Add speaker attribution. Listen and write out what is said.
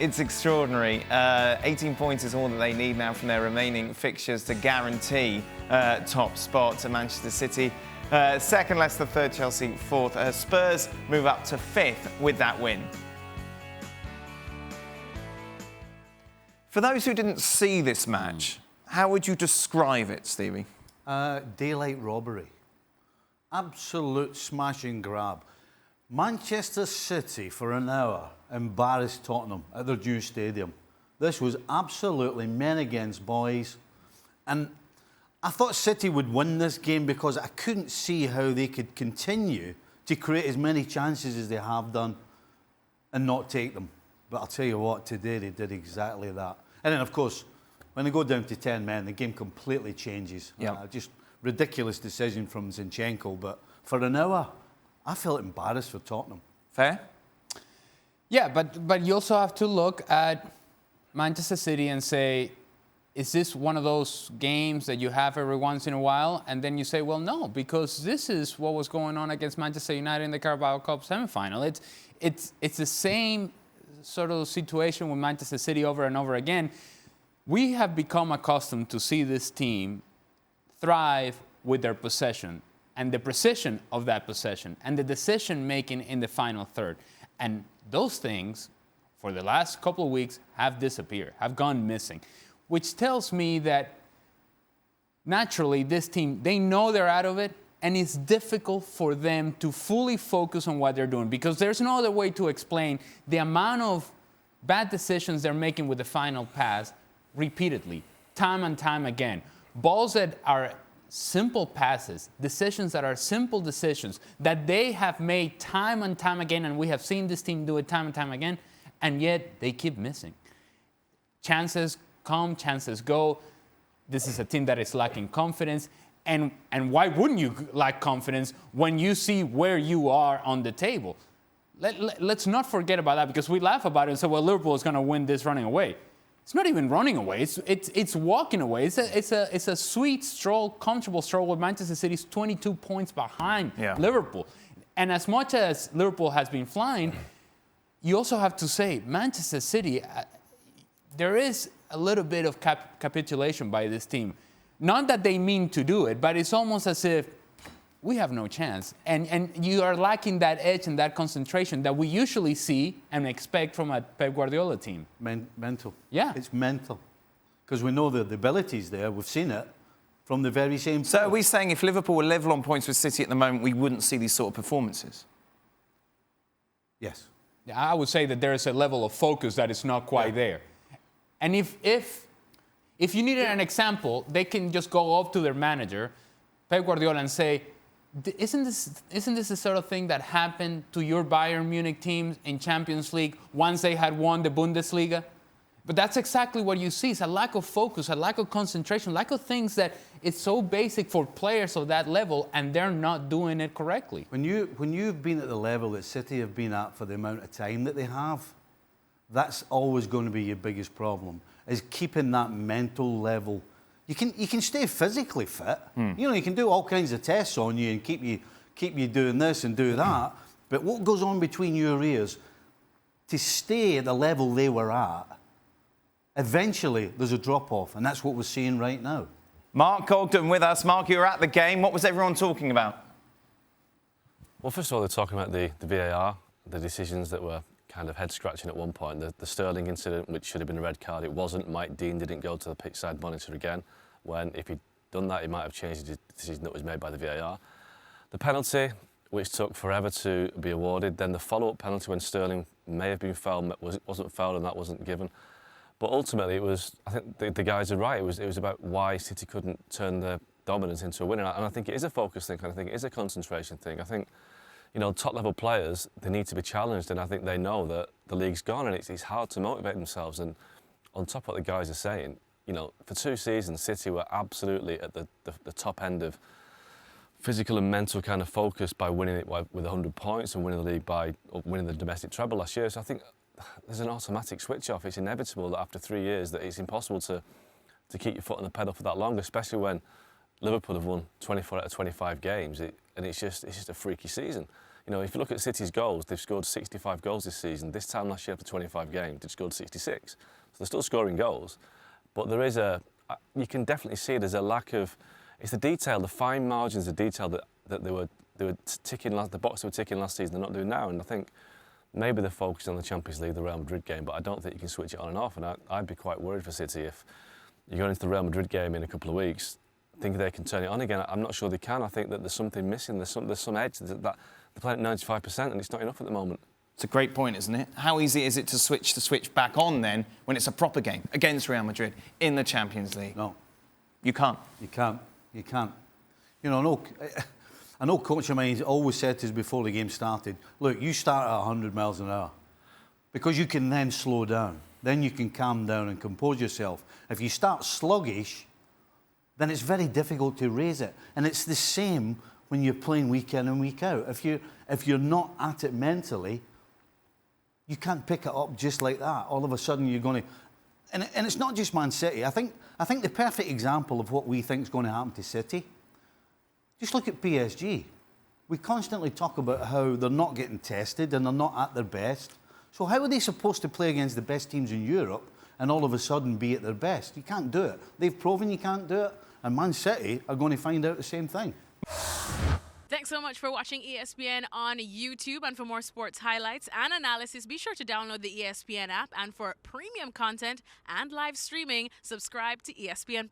Speaker 1: It's extraordinary. 18 points is all that they need now from their remaining fixtures to guarantee top spot to Manchester City. Second, Leicester third, Chelsea fourth. Spurs move up to fifth with that win. For those who didn't see this match, how would you describe it, Stevie?
Speaker 2: Daylight robbery. Absolute smash and grab. Manchester City, for an hour, embarrassed Tottenham at their new stadium. This was absolutely men against boys. And I thought City would win this game because I couldn't see how they could continue to create as many chances as they have done and not take them. But I'll tell you what, today they did exactly that. And then, of course, when they go down to 10 men, the game completely changes.
Speaker 1: Yep.
Speaker 2: Just ridiculous decision from Zinchenko. But for an hour, I felt embarrassed for Tottenham.
Speaker 1: Fair?
Speaker 3: Yeah, but you also have to look at Manchester City and say, is this one of those games that you have every once in a while? And then you say, well, no, because this is what was going on against Manchester United in the Carabao Cup semi-final. It's the same sort of situation with Manchester City over and over again. We have become accustomed to see this team thrive with their possession and the precision of that possession and the decision-making in the final third. And those things, for the last couple of weeks, have disappeared, have gone missing, which tells me that naturally this team, they know they're out of it, and it's difficult for them to fully focus on what they're doing because there's no other way to explain the amount of bad decisions they're making with the final pass repeatedly, time and time again. Balls that are simple passes, decisions that are simple decisions that they have made time and time again, and we have seen this team do it time and time again, and yet they keep missing. Chances come, chances go. This is a team that is lacking confidence. And why wouldn't you lack confidence when you see where you are on the table? Let's not forget about that because we laugh about it and say, well, Liverpool is going to win this running away. It's not even running away. It's walking away. It's a sweet stroll, comfortable stroll with Manchester City's 22 points behind Liverpool. And as much as Liverpool has been flying, you also have to say Manchester City, there is a little bit of capitulation by this team. Not that they mean to do it, but it's almost as if we have no chance. And you are lacking that edge and that concentration that we usually see and expect from a Pep Guardiola team.
Speaker 2: Mental.
Speaker 3: Yeah.
Speaker 2: It's mental. Because we know the ability's there. We've seen it from the very same...
Speaker 1: So are we saying if Liverpool were level on points with City at the moment, we wouldn't see these sort of performances?
Speaker 2: Yes.
Speaker 3: Yeah, I would say that there is a level of focus that is not quite there. And if you needed an example, they can just go up to their manager, Pep Guardiola, and say, isn't this the sort of thing that happened to your Bayern Munich teams in Champions League once they had won the Bundesliga? But that's exactly what you see. It's a lack of focus, a lack of concentration, lack of things that it's so basic for players of that level, and they're not doing it correctly.
Speaker 2: When you've been at the level that City have been at for the amount of time that they have, that's always going to be your biggest problem, is keeping that mental level. You can stay physically fit. You know, you can do all kinds of tests on you and keep you doing this and do that. But what goes on between your ears, to stay at the level they were at, eventually there's a drop-off, and that's what we're seeing right now.
Speaker 1: Mark Ogden with us. Mark, you were at the game. What was everyone talking about?
Speaker 4: Well, first of all, they're talking about the VAR, the decisions that were kind of head-scratching at one point. The Sterling incident, which should have been a red card, it wasn't. Mike Dean didn't go to the pitch-side monitor again, when if he'd done that, he might have changed the decision that was made by the VAR. The penalty, which took forever to be awarded, then the follow-up penalty when Sterling may have been fouled, wasn't fouled and that wasn't given. But ultimately, it was, I think the guys are right, it was about why City couldn't turn the dominance into a winner. And I think it is a focus thing, and I think it is a concentration thing. I think, you know, top-level players, they need to be challenged, and I think they know that the league's gone and it's hard to motivate themselves. And on top of what the guys are saying, you know, for 2 seasons, City were absolutely at the top end of physical and mental kind of focus by winning it with 100 points and winning the league by winning the domestic treble last year. So I think there's an automatic switch off. It's inevitable that after 3 years that it's impossible to keep your foot on the pedal for that long, especially when Liverpool have won 24 out of 25 games, and it's just a freaky season. You know, if you look at City's goals, they've scored 65 goals this season. This time last year after 25 games, they've scored 66. So they're still scoring goals. But there is you can definitely see there's a lack of, it's the detail, the fine margins of detail that they were ticking, the box they were ticking last season, they're not doing now. And I think maybe they're focused on the Champions League, the Real Madrid game, but I don't think you can switch it on and off. And I'd be quite worried for City if you're going into the Real Madrid game in a couple of weeks, think they can turn it on again. I'm not sure they can. I think that there's something missing. There's some edge. That they're playing at 95% and it's not enough at the moment.
Speaker 1: It's a great point, isn't it? How easy is it to switch back on then when it's a proper game against Real Madrid in the Champions League?
Speaker 2: No.
Speaker 1: You can't.
Speaker 2: You can't. You can't. You know, I know Coach of mine always said to us before the game started, look, you start at 100 miles an hour because you can then slow down. Then you can calm down and compose yourself. If you start sluggish, then it's very difficult to raise it. And it's the same when you're playing week in and week out. If you're not at it mentally, you can't pick it up just like that. All of a sudden you're going to... And it's not just Man City. I think the perfect example of what we think is going to happen to City, just look at PSG. We constantly talk about how they're not getting tested and they're not at their best. So how are they supposed to play against the best teams in Europe and all of a sudden be at their best? You can't do it. They've proven you can't do it. And Man City are going to find out the same thing.
Speaker 5: Thanks so much for watching ESPN on YouTube. And for more sports highlights and analysis, be sure to download the ESPN app. And for premium content and live streaming, subscribe to ESPN+.